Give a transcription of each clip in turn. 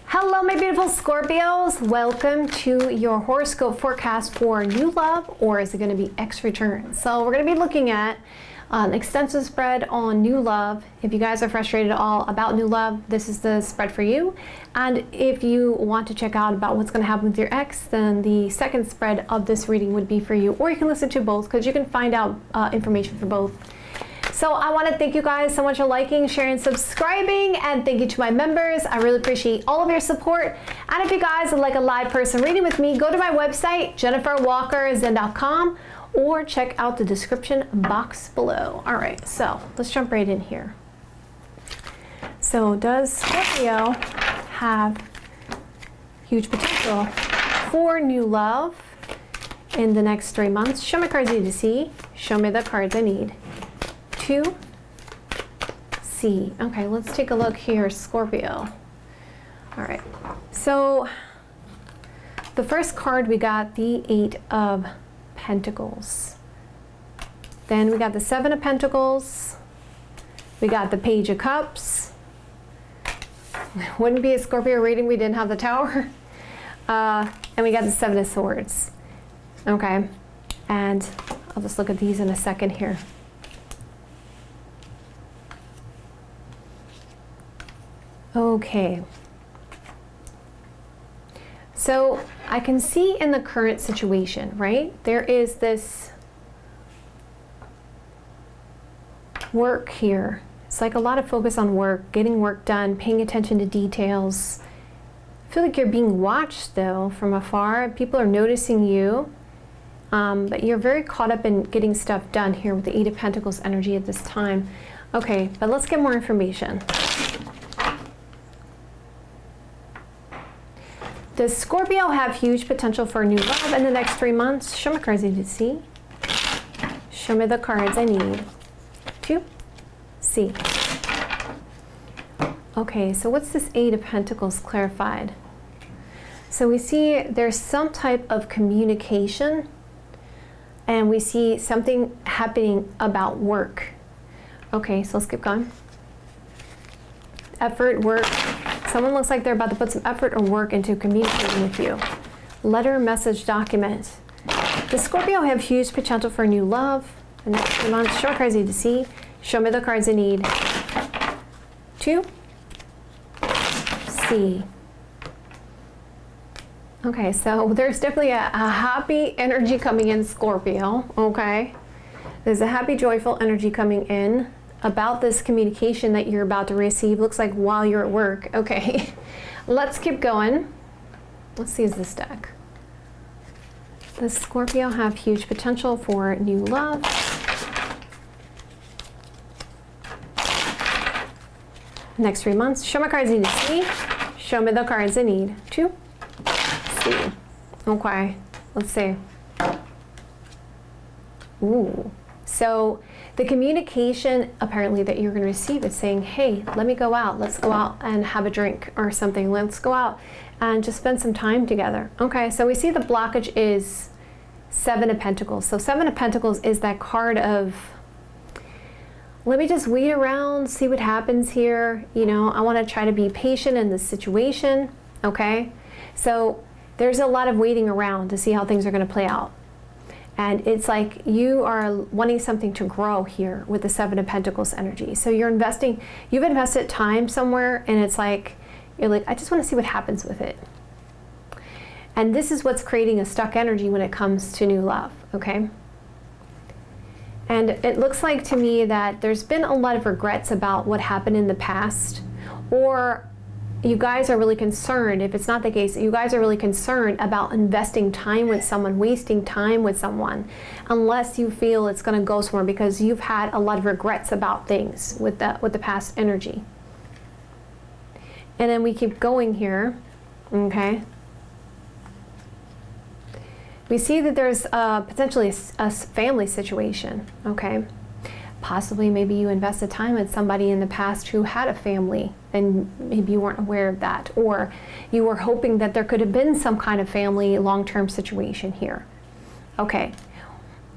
Hello, my beautiful Scorpios. Welcome to your horoscope forecast for new love, or is it going to be X return? So we're going to be looking at an extensive spread on new love. If you guys are frustrated at all about new love, this is the spread for you. And if you want to check out about what's going to happen with your ex, then the second spread of this reading would be for you. Or you can listen to both, because you can find out information for both. So I want to thank you guys so much for liking, sharing, subscribing, and thank you to my members. I really appreciate all of your support. And if you guys would like a live person reading with me, go to my website, JenniferWalkerZen.com, or check out the description box below. All right, so let's jump right in here. So does Scorpio have huge potential for new love in the next 3 months? Show me cards I need to see. Show me the cards I need to see. Okay, let's take a look here, Scorpio. All right, so the first card, we got the 8 of Pentacles. Then we got the 7 of Pentacles. We got the Page of Cups. Wouldn't be a Scorpio reading we didn't have the Tower. And we got the 7 of Swords. Okay, and I'll just look at these in a second here. Okay, so I can see in the current situation, right? There is this work here. It's like a lot of focus on work, getting work done, paying attention to details. I feel like you're being watched though from afar. People are noticing you, but you're very caught up in getting stuff done here with the 8 of Pentacles energy at this time. Okay, but let's get more information. Does Scorpio have huge potential for new love in the next 3 months? Show me cards I need to see. Show me the cards I need to see. Okay, so what's this 8 of Pentacles clarified? So we see there's some type of communication, and we see something happening about work. Okay, so let's keep going. Effort, work. Someone looks like they're about to put some effort or work into communicating with you. Letter, message, document. Does Scorpio have huge potential for new love in the next 3 months? Show me cards I need to see. Show me the cards I need to see. Okay, so there's definitely a happy energy coming in, Scorpio. Okay, there's a happy, joyful energy coming in about this communication that you're about to receive. Looks like while you're at work. Okay, let's keep going. Let's use this deck. Does Scorpio have huge potential for new love? Next 3 months. Show me cards I need to see. Show me the cards I need to see. Okay, let's see. Ooh, so the communication apparently that you're going to receive is saying, hey, let me go out. Let's go out and have a drink or something. Let's go out and just spend some time together. Okay, so we see the blockage is 7 of Pentacles. So 7 of Pentacles is that card of, let me just wait around, see what happens here. You know, I want to try to be patient in this situation. Okay, so there's a lot of waiting around to see how things are going to play out. And it's like you are wanting something to grow here with the 7 of Pentacles energy. So you're investing, you've invested time somewhere, and it's like, you're like, I just want to see what happens with it. And this is what's creating a stuck energy when it comes to new love, okay? And it looks like to me that there's been a lot of regrets about what happened in the past, or you guys are really concerned, if it's not the case, you guys are really concerned about investing time with someone, wasting time with someone, unless you feel it's going to go somewhere, because you've had a lot of regrets about things with the past energy. And then we keep going here, okay? We see that there's potentially a family situation, okay? Possibly maybe you invested time with somebody in the past who had a family and maybe you weren't aware of that, or you were hoping that there could have been some kind of family long-term situation here. Okay,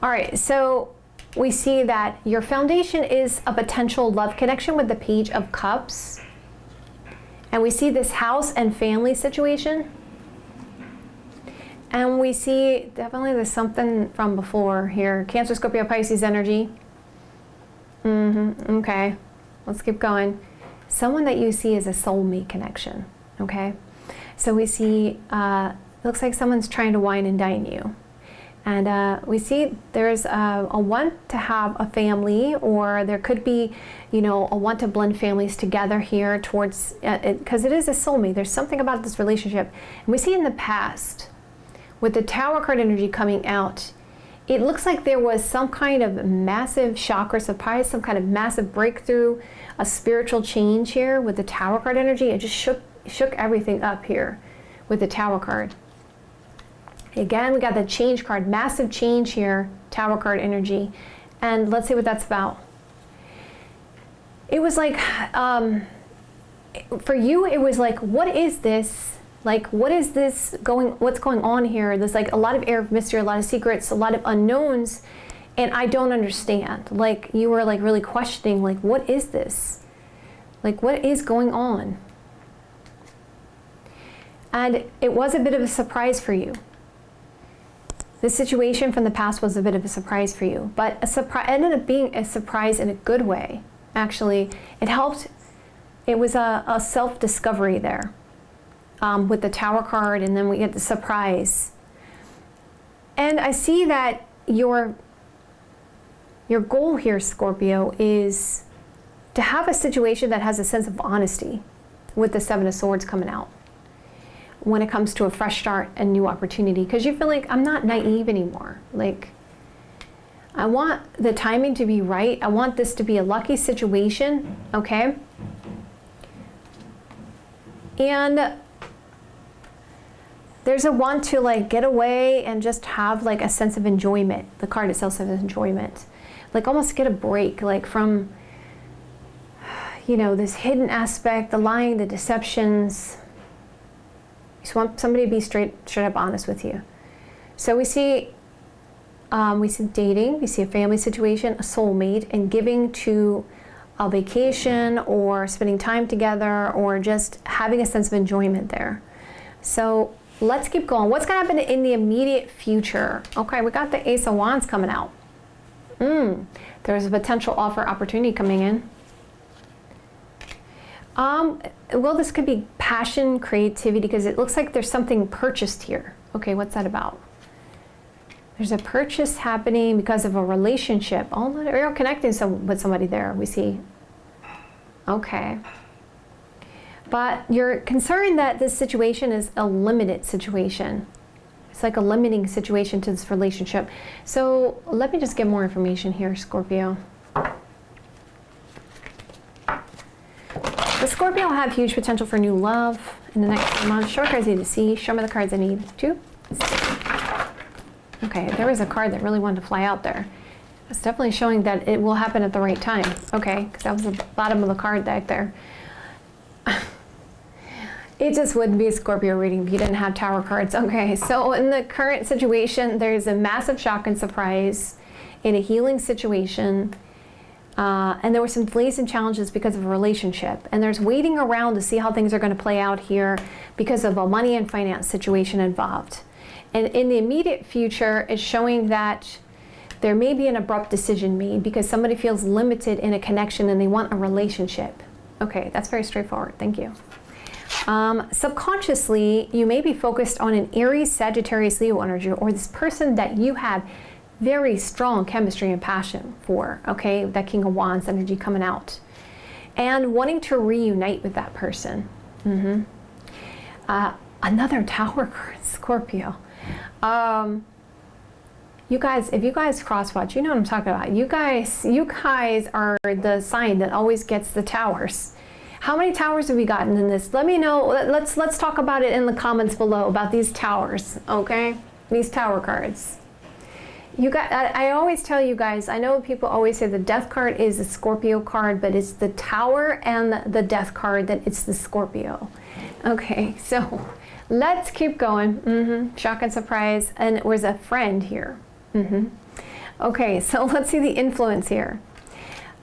all right, so we see that your foundation is a potential love connection with the Page of Cups. And we see this house and family situation. And we see definitely there's something from before here. Cancer, Scorpio, Pisces energy. Okay, let's keep going. Someone that you see is a soulmate connection, okay? So we see, looks like someone's trying to wine and dine you. And we see there's a want to have a family, or there could be, you know, a want to blend families together here towards, because it is a soulmate. There's something about this relationship. And we see in the past, with the Tower card energy coming out, it looks like there was some kind of massive shock or surprise, some kind of massive breakthrough, a spiritual change here with the Tower card energy. It just shook everything up here with the Tower card. Again, we got the change card, massive change here, Tower card energy. And let's see what that's about. It was like, for you, it was like, what is this? Like, what is this what's going on here? There's like a lot of air of mystery, a lot of secrets, a lot of unknowns, and I don't understand. Like, you were like really questioning, like, what is this? Like, what is going on? And it was a bit of a surprise for you. This situation from the past was a bit of a surprise for you, but ended up being a surprise in a good way. Actually, it helped. It was a self-discovery there. With the Tower card, and then we get the surprise. And I see that your goal here, Scorpio, is to have a situation that has a sense of honesty with the Seven of Swords coming out when it comes to a fresh start and new opportunity, because you feel like, I'm not naive anymore. Like, I want the timing to be right. I want this to be a lucky situation, okay? And there's a want to like get away and just have like a sense of enjoyment. The card itself says enjoyment. Like almost get a break, like from, you know, this hidden aspect, the lying, the deceptions. You just want somebody to be straight up honest with you. So we see dating, we see a family situation, a soulmate, and giving to a vacation or spending time together or just having a sense of enjoyment there. So let's keep going. What's going to happen in the immediate future? Okay, we got the Ace of Wands coming out. There's a potential offer opportunity coming in. Well, this could be passion, creativity, because it looks like there's something purchased here. Okay, what's that about? There's a purchase happening because of a relationship. Oh, you're connecting with somebody there, we see. Okay. But you're concerned that this situation is a limited situation. It's like a limiting situation to this relationship. So let me just get more information here, Scorpio. The Scorpio will have huge potential for new love in the next few months. Show me cards I need to see. Show me the cards I need to. Okay, there was a card that really wanted to fly out there. It's definitely showing that it will happen at the right time. Okay, because that was the bottom of the card deck there. It just wouldn't be a Scorpio reading if you didn't have Tower cards. Okay, so in the current situation, there's a massive shock and surprise in a healing situation. And there were some delays and challenges because of a relationship. And there's waiting around to see how things are going to play out here because of a money and finance situation involved. And in the immediate future, it's showing that there may be an abrupt decision made because somebody feels limited in a connection and they want a relationship. Okay, that's very straightforward. Thank you. Subconsciously, you may be focused on an Aries, Sagittarius, Leo energy, or this person that you have very strong chemistry and passion for, okay? That King of Wands energy coming out. And wanting to reunite with that person. Another Tower card, Scorpio. You guys, if you guys cross-watch, you know what I'm talking about. You guys are the sign that always gets the towers. How many towers have we gotten in this? Let me know. Let's talk about it in the comments below about these towers, okay? These Tower cards. You guys, I always tell you guys, I know people always say the Death card is a Scorpio card, but it's the Tower and the Death card that it's the Scorpio. Okay, so let's keep going. Shock and surprise, and it was a friend here. Okay, so let's see the influence here.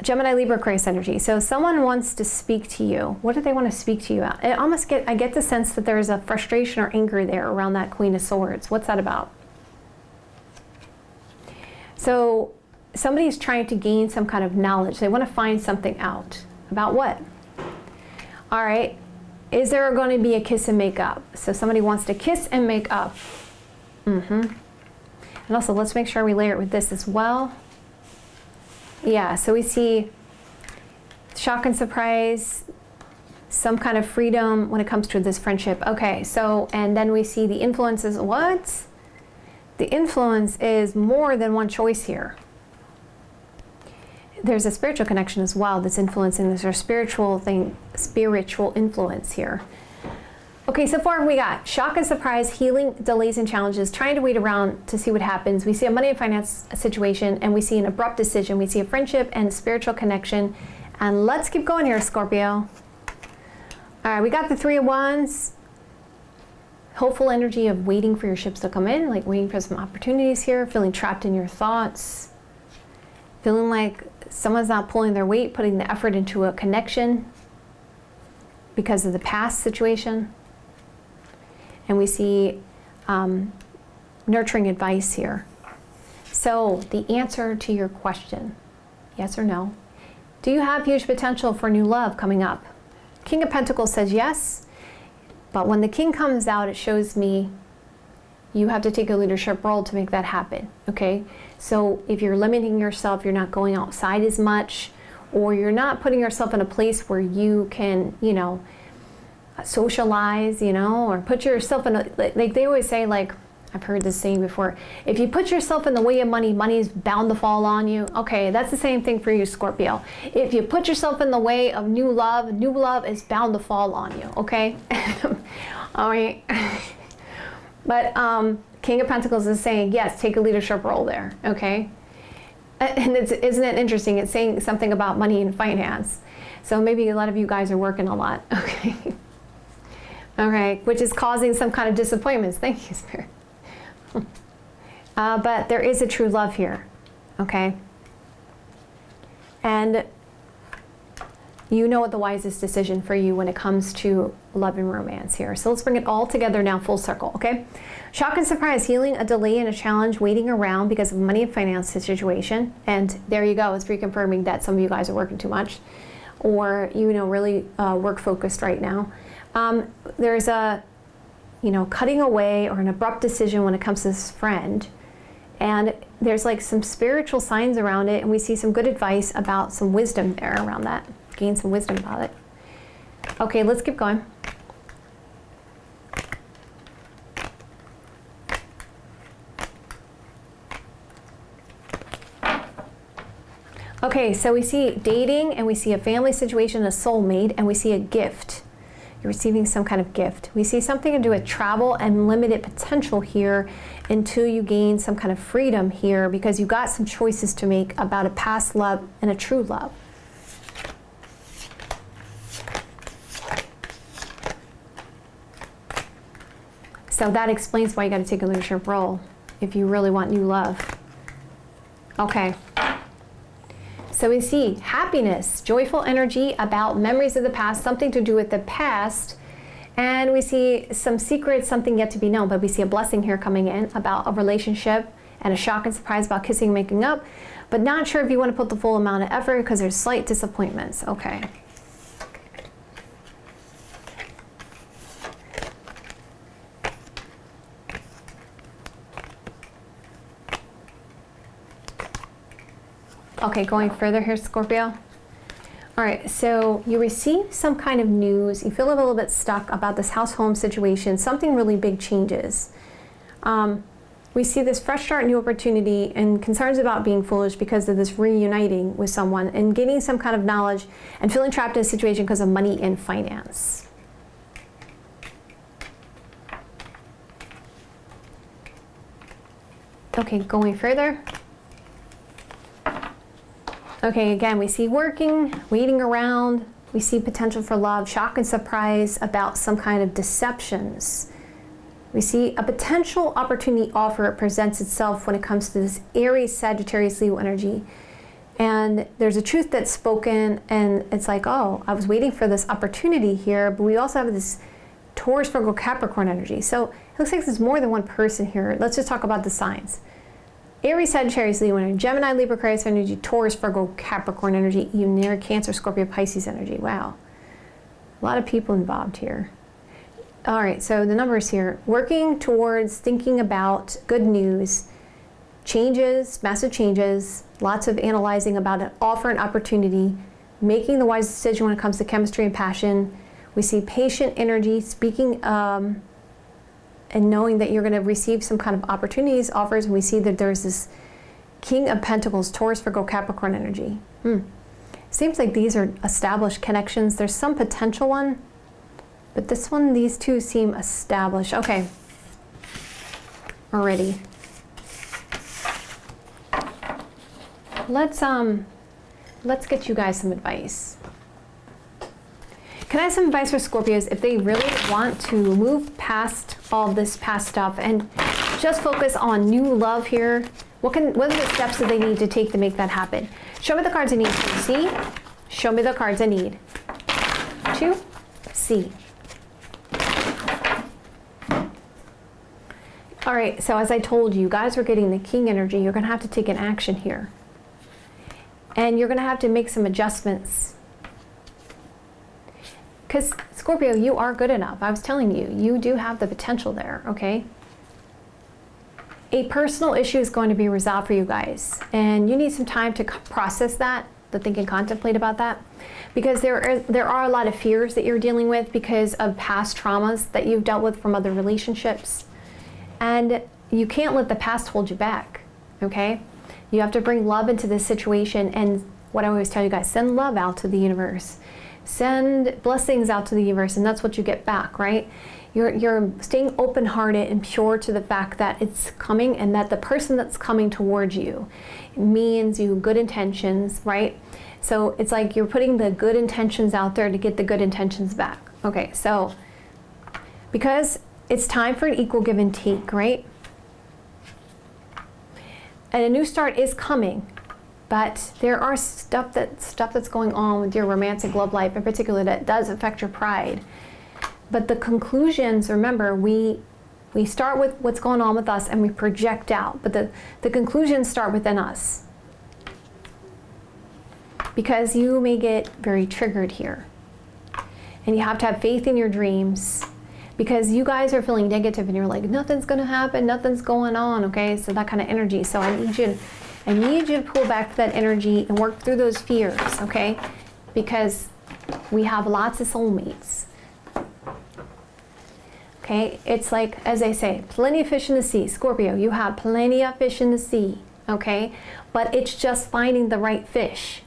Gemini, Libra, Aquarius energy. So someone wants to speak to you. What do they want to speak to you about? I get the sense that there's a frustration or anger there around that Queen of Swords. What's that about? So somebody's trying to gain some kind of knowledge. They want to find something out. About what? All right. Is there going to be a kiss and make up? So somebody wants to kiss and make up. And also, let's make sure we layer it with this as well. Yeah, so we see shock and surprise, some kind of freedom when it comes to this friendship. Okay, so, and then we see the influence is what? The influence is more than one choice here. There's a spiritual connection as well that's influencing this, or spiritual influence here. Okay, so far we got shock and surprise, healing, delays and challenges, trying to wait around to see what happens. We see a money and finance situation, and we see an abrupt decision. We see a friendship and spiritual connection. And let's keep going here, Scorpio. All right, we got the Three of Wands. Hopeful energy of waiting for your ships to come in, like waiting for some opportunities here, feeling trapped in your thoughts, feeling like someone's not pulling their weight, putting the effort into a connection because of the past situation. And we see nurturing advice here. So the answer to your question, yes or no, do you have huge potential for new love coming up? King of Pentacles says yes, but when the King comes out, it shows me you have to take a leadership role to make that happen, okay? So if you're limiting yourself, you're not going outside as much, or you're not putting yourself in a place where you can, you know, socialize, you know, or put yourself in a, like they always say, like, I've heard this saying before, if you put yourself in the way of money, money is bound to fall on you. Okay, that's the same thing for you, Scorpio. If you put yourself in the way of new love is bound to fall on you, okay? All right. But King of Pentacles is saying, yes, take a leadership role there, okay? And isn't it interesting? It's saying something about money and finance. So maybe a lot of you guys are working a lot, okay? All right, which is causing some kind of disappointments. Thank you, Spirit. But there is a true love here, okay? And you know what the wisest decision for you when it comes to love and romance here. So let's bring it all together now, full circle, okay? Shock and surprise, healing, a delay and a challenge, waiting around because of money and finance situation. And there you go, it's reconfirming that some of you guys are working too much, or, you know, really work focused right now. There's a, you know, cutting away or an abrupt decision when it comes to this friend. And there's like some spiritual signs around it, and we see some good advice about some wisdom there around that. Gain some wisdom about it. Okay, let's keep going. Okay, so we see dating, and we see a family situation, a soulmate, and we see a gift. You're receiving some kind of gift. We see something to do with travel and limited potential here until you gain some kind of freedom here, because you got some choices to make about a past love and a true love. So that explains why you got to take a leadership role if you really want new love. Okay. So we see happiness, joyful energy about memories of the past, something to do with the past. And we see some secrets, something yet to be known, but we see a blessing here coming in about a relationship, and a shock and surprise about kissing and making up, but not sure if you want to put the full amount of effort because there's slight disappointments. Okay. Okay, going further here, Scorpio. All right, so you receive some kind of news. You feel a little bit stuck about this house-home situation. Something really big changes. We see this fresh start, new opportunity, and concerns about being foolish because of this reuniting with someone and getting some kind of knowledge and feeling trapped in a situation because of money and finance. Okay, going further. Okay, again, we see working, waiting around. We see potential for love, shock and surprise about some kind of deceptions. We see a potential opportunity offer presents itself when it comes to this Aries, Sagittarius, Leo energy. And there's a truth that's spoken, and it's like, oh, I was waiting for this opportunity here, but we also have this Taurus, Virgo, Capricorn energy. So it looks like there's more than one person here. Let's just talk about the signs. Aries, Sagittarius, Leo energy, Gemini, Libra, Aquarius energy, Taurus, Virgo, Capricorn energy, Lunar, Cancer, Scorpio, Pisces energy. Wow. A lot of people involved here. All right, so the numbers here. Working towards thinking about good news, changes, massive changes, lots of analyzing about an offer and opportunity, making the wise decision when it comes to chemistry and passion. We see patient energy, speaking and knowing that you're going to receive some kind of opportunities, offers, and we see that there's this King of Pentacles, Taurus, Virgo, Capricorn energy. Seems like these are established connections. There's some potential one, but this one, these two seem established. Okay, already. Let's get you guys some advice. Can I have some advice for Scorpios if they really want to move past all this past stuff and just focus on new love here? What are the steps that they need to take to make that happen? Show me the cards I need to see. Show me the cards I need to see. All right, so as I told you, guys are getting the King energy. You're going to have to take an action here. And you're going to have to make some adjustments. Because Scorpio, you are good enough. I was telling you, you do have the potential there, okay? A personal issue is going to be resolved for you guys. And you need some time to process that, to think and contemplate about that. Because there are a lot of fears that you're dealing with because of past traumas that you've dealt with from other relationships. And you can't let the past hold you back, okay? You have to bring love into this situation, and what I always tell you guys, send love out to the universe. Send blessings out to the universe, and that's what you get back, right? You're staying open-hearted and pure to the fact that it's coming, and that the person that's coming towards you means you good intentions, right? So it's like you're putting the good intentions out there to get the good intentions back. Okay, so because it's time for an equal give and take, right? And a new start is coming, but there are stuff that's going on with your romantic love life in particular that does affect your pride. But the conclusions, remember, we start with what's going on with us and we project out, but the conclusions start within us. Because you may get very triggered here. And you have to have faith in your dreams. Because you guys are feeling negative and you're like, nothing's gonna happen, nothing's going on, okay? So that kind of energy. So I need you to pull back that energy and work through those fears, okay? Because we have lots of soulmates. Okay, it's like, as I say, plenty of fish in the sea. Scorpio, you have plenty of fish in the sea, okay? But it's just finding the right fish.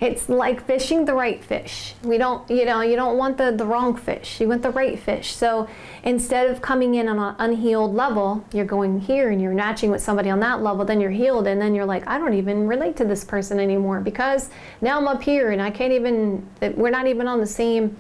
It's like fishing the right fish. You don't want the wrong fish. You want the right fish. So instead of coming in on an unhealed level, you're going here and you're matching with somebody on that level, then you're healed, and then you're like, I don't even relate to this person anymore because now I'm up here and I can't even, we're not even on the same.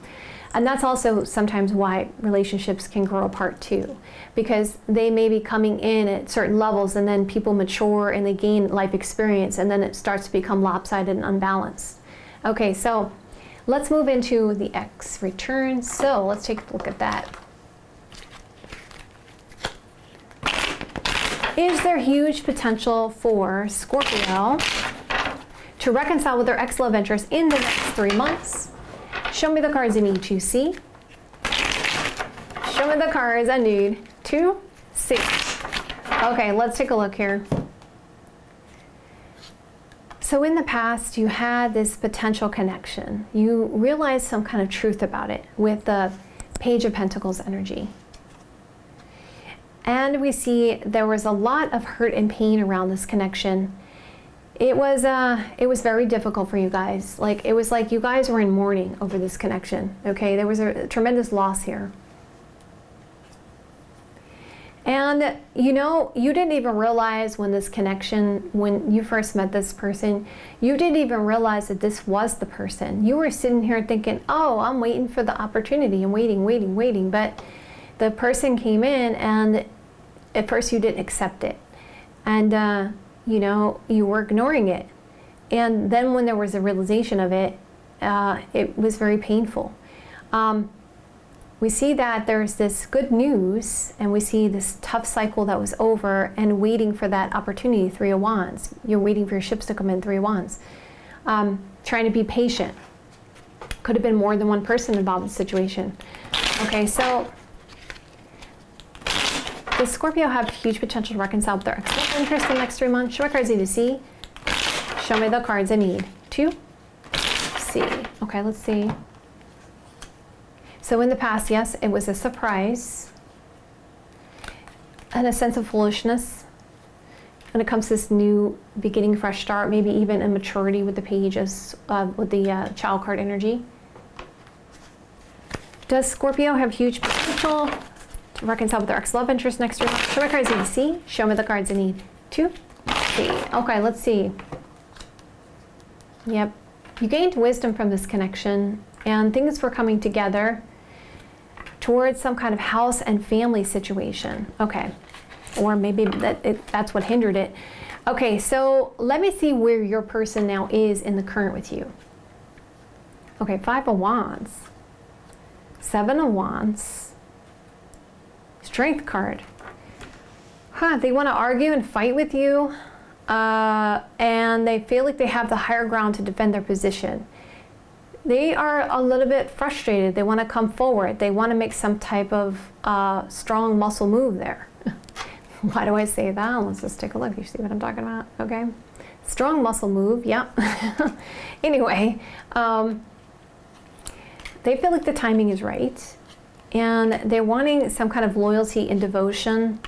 And that's also sometimes why relationships can grow apart too, because they may be coming in at certain levels and then people mature and they gain life experience and then it starts to become lopsided and unbalanced. Okay, so let's move into the X return. So let's take a look at that. Is there huge potential for Scorpio to reconcile with their ex-love interest in the next 3 months? Show me the cards I need to see. Show me the cards I need to see. Okay, let's take a look here. So in the past, you had this potential connection. You realized some kind of truth about it with the Page of Pentacles energy. And we see there was a lot of hurt and pain around this connection. It was very difficult for you guys. Like, it was like you guys were in mourning over this connection, okay? There was a tremendous loss here. And, you know, you didn't even realize when this connection, when you first met this person, you didn't even realize that this was the person. You were sitting here thinking, oh, I'm waiting for the opportunity. I'm waiting. But the person came in and at first you didn't accept it. And, you know, you were ignoring it. And then when there was a realization of it, it was very painful. We see that there's this good news, and we see this tough cycle that was over and waiting for that opportunity, Three of Wands. You're waiting for your ships to come in, Three of Wands. Trying to be patient. Could have been more than one person involved in the situation. Okay, so does Scorpio have huge potential to reconcile with their ex interest in the next 3 months? Show me cards I need to see. Show me the cards I need to see. Okay, let's see. So in the past, yes, it was a surprise and a sense of foolishness. When it comes to this new beginning, fresh start, maybe even immaturity with the pages, with the child card energy. Does Scorpio have huge potential to reconcile with their ex-love interest next year? Show me cards I need to see. Show me the cards I need to see. Okay, let's see. Yep. You gained wisdom from this connection, and things were coming together towards some kind of house and family situation. Okay. Or maybe that's what hindered it. Okay, so let me see where your person now is in the current with you. Okay, Five of Wands. Seven of Wands. Strength card. They want to argue and fight with you, and they feel like they have the higher ground to defend their position. They are a little bit frustrated. They want to come forward. They want to make some type of strong muscle move there. Why do I say that? Let's just take a look. You see what I'm talking about? Okay. Strong muscle move. Yeah. Anyway, they feel like the timing is right, and they're wanting some kind of loyalty and devotion,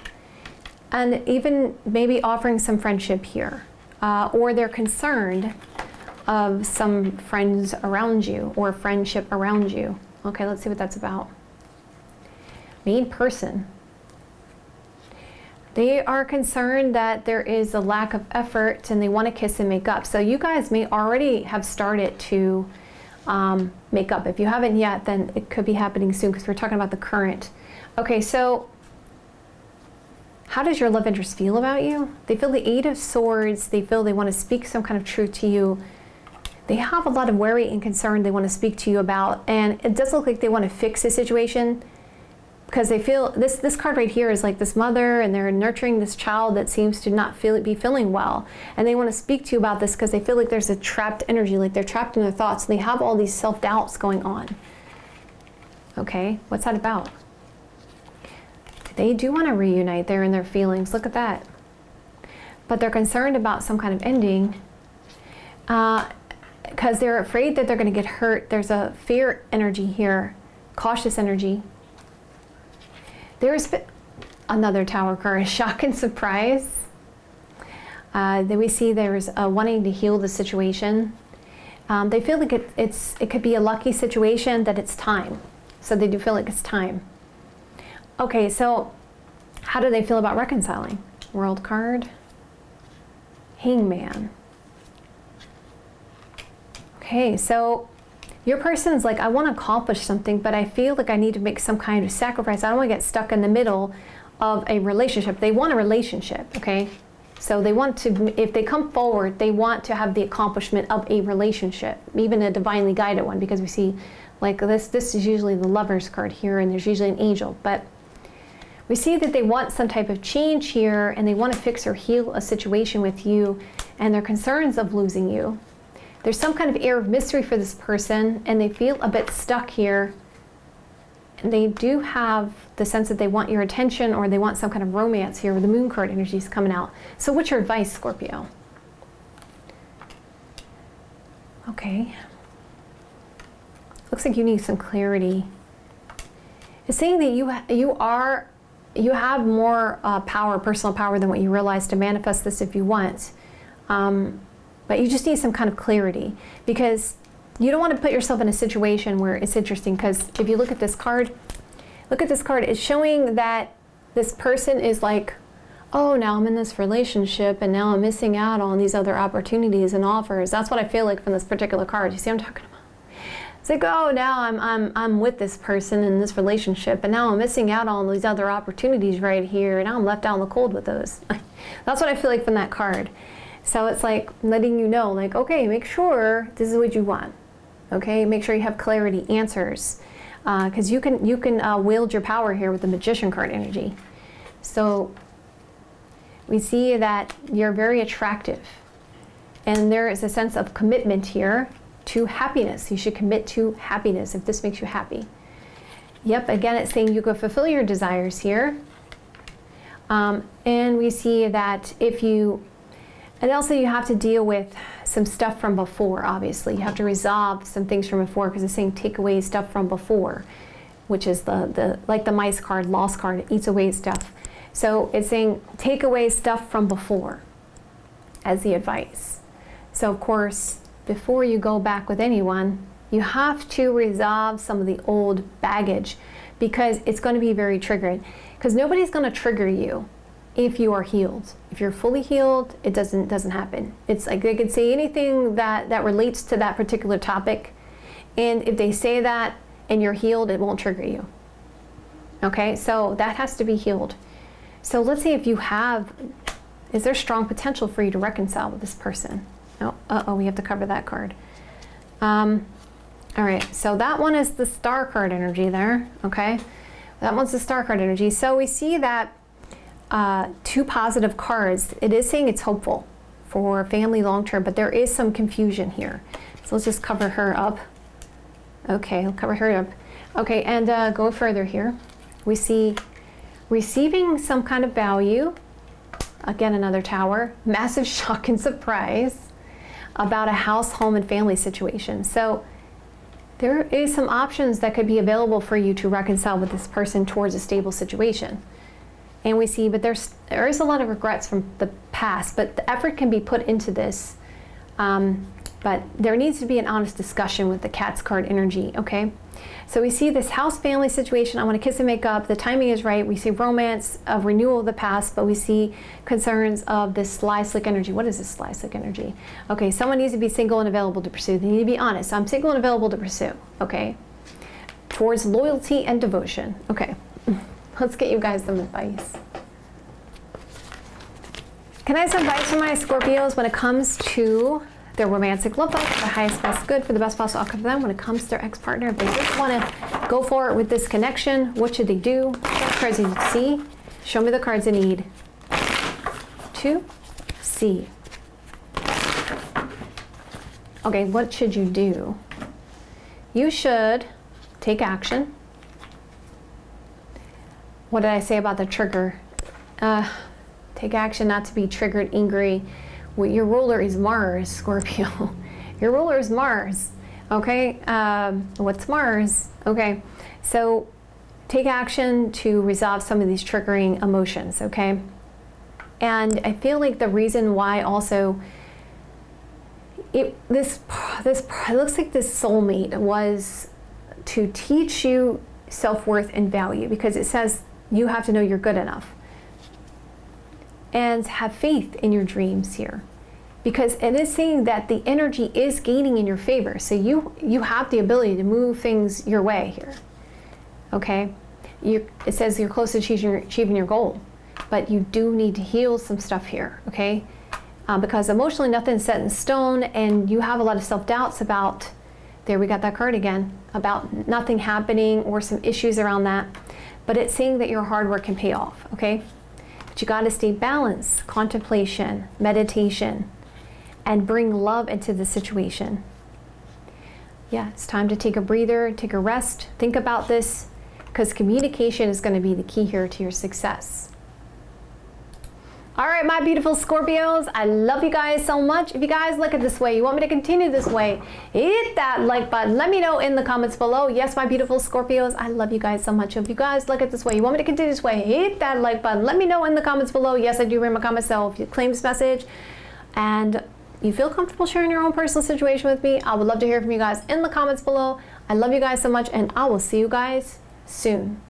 and even maybe offering some friendship here, or they're concerned of some friends around you or friendship around you. Okay, let's see what that's about. Main person. They are concerned that there is a lack of effort and they want to kiss and make up. So you guys may already have started to make up. If you haven't yet, then it could be happening soon because we're talking about the current. Okay, so how does your love interest feel about you? They feel the Eight of Swords. They feel they want to speak some kind of truth to you. They have a lot of worry and concern they want to speak to you about, and it does look like they want to fix the situation because they feel this card right here is like this mother, and they're nurturing this child that seems to not be feeling well, and they want to speak to you about this because they feel like there's a trapped energy, like they're trapped in their thoughts, and they have all these self-doubts going on. Okay, what's that about? They do want to reunite. They're in their feelings. Look at that. But they're concerned about some kind of ending. Because they're afraid that they're going to get hurt. There's a fear energy here, cautious energy. There's another Tower card, shock and surprise. Then we see there's wanting to heal the situation. They feel like it could be a lucky situation that it's time. So they do feel like it's time. Okay, so how do they feel about reconciling? World card, Hangman. Okay, so your person's like, I want to accomplish something, but I feel like I need to make some kind of sacrifice. I don't want to get stuck in the middle of a relationship. They want a relationship, okay? So they want to, if they come forward, they want to have the accomplishment of a relationship, even a divinely guided one, because we see like this is usually the Lover's card here, and there's usually an angel, but we see that they want some type of change here, and they want to fix or heal a situation with you, and their concerns of losing you. There's some kind of air of mystery for this person, and they feel a bit stuck here. And they do have the sense that they want your attention, or they want some kind of romance here, where the Moon card energy is coming out. So what's your advice, Scorpio? Okay. Looks like you need some clarity. It's saying that you have more power, personal power, than what you realize to manifest this if you want. But you just need some kind of clarity, because you don't want to put yourself in a situation where it's interesting, because if you look at this card, it's showing that this person is like, oh, now I'm in this relationship and now I'm missing out on these other opportunities and offers. That's what I feel like from this particular card. You see what I'm talking about? It's like, oh, now I'm with this person in this relationship, and now I'm missing out on these other opportunities right here, and now I'm left out in the cold with those. That's what I feel like from that card. So it's like letting you know, like, okay, make sure this is what you want. Okay, make sure you have clarity, answers, because you can wield your power here with the Magician card energy. So we see that you're very attractive, and there is a sense of commitment here to happiness. You should commit to happiness if this makes you happy. Yep, again, it's saying you can fulfill your desires here. And we see that and also you have to deal with some stuff from before, obviously. You have to resolve some things from before, because it's saying take away stuff from before, which is like the mice card, lost card, it eats away stuff. So it's saying take away stuff from before as the advice. So of course, before you go back with anyone, you have to resolve some of the old baggage, because it's going to be very triggered. Because nobody's going to trigger you if you are healed. If you're fully healed, it doesn't happen. It's like they could say anything that relates to that particular topic, and if they say that and you're healed, it won't trigger you. Okay, so that has to be healed. So let's see if you is there strong potential for you to reconcile with this person? Oh, we have to cover that card. All right, so that one is the Star card energy there, okay? That one's the Star card energy. So we see that two positive cards. It is saying it's hopeful for family long-term, but there is some confusion here. So let's just cover her up. Okay, I'll cover her up. Okay, and go further here. We see receiving some kind of value. Again, another Tower. Massive shock and surprise about a house, home, and family situation. So there is some options that could be available for you to reconcile with this person towards a stable situation. And we see, but there is a lot of regrets from the past, but the effort can be put into this. But there needs to be an honest discussion with the Cat's card energy, okay? So we see this house family situation. I want to kiss and make up. The timing is right. We see romance of renewal of the past, but we see concerns of this sly, slick energy. What is this sly, slick energy? Okay, someone needs to be single and available to pursue. They need to be honest. I'm single and available to pursue, okay? Towards loyalty and devotion. Okay, let's get you guys some advice. Can I have some advice for my Scorpios when it comes to their romantic love life, for the highest best good, for the best possible outcome for them when it comes to their ex-partner? If they just want to go for it with this connection, what should they do? What cards do you see? Show me the cards I need to see. Okay, what should you do? You should take action. What did I say about the trigger? Take action not to be triggered, angry. Well, your ruler is Mars, Scorpio. Your ruler is Mars, okay? What's Mars? Okay, so take action to resolve some of these triggering emotions, okay? And I feel like the reason why also, this looks like this soulmate was to teach you self-worth and value, because it says you have to know you're good enough. And have faith in your dreams here, because it is saying that the energy is gaining in your favor. So you have the ability to move things your way here, okay? It says you're close to achieving your goal, but you do need to heal some stuff here, okay? Because emotionally nothing's set in stone, and you have a lot of self-doubts about, there we got that card again, about nothing happening or some issues around that. But it's saying that your hard work can pay off, okay? But you got to stay balanced, contemplation, meditation, and bring love into the situation. Yeah, it's time to take a breather, take a rest, think about this, because communication is going to be the key here to your success. All right, my beautiful Scorpios, I love you guys so much. If you guys look at this way, you want me to continue this way, hit that like button. Let me know in the comments below. Yes, my beautiful Scorpios, I love you guys so much. If you guys look at this way, you want me to continue this way, hit that like button. Let me know in the comments below. Yes, I do read my comments, so if you claim this message and you feel comfortable sharing your own personal situation with me, I would love to hear from you guys in the comments below. I love you guys so much, and I will see you guys soon.